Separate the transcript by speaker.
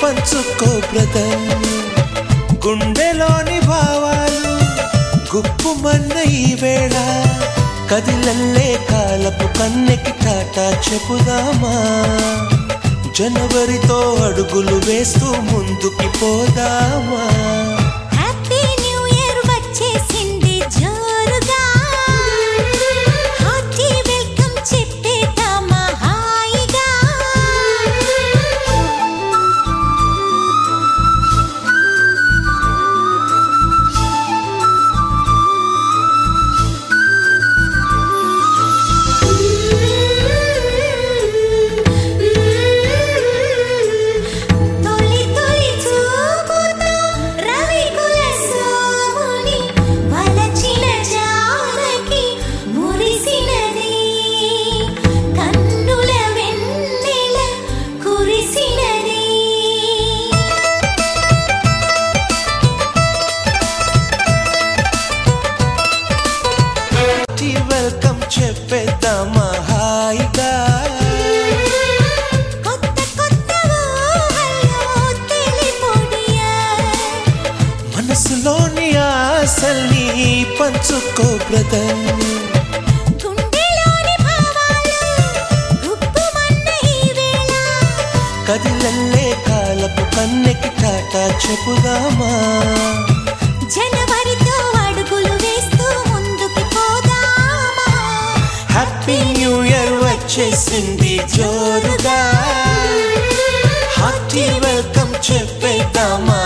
Speaker 1: పంచుకో brother గుండెలోని భావాలు గుప్పుమన్న ఈ వేళ కదిలల్లే కాలపు కన్నెకి టాటా చెప్పుదామా జనవరితో అడుగులు వేస్తూ ముందుకి పోదామా వెల్కమ్ చెప్పేద్దామా హాయిగా మనసులోని ఆశల్ని పంచుకో బ్రదర్ కదిలల్లే కాలపు కన్నెకి టాటా చెప్పుదామా
Speaker 2: జనవరితో అడుగులు వేస్తూ ముందుకి పోదామా
Speaker 1: హ్యాపీ న్యూ ఇయర్ వచ్చేసింది జోరుగా హార్టీ వెల్కమ్ చెప్పేద్దామా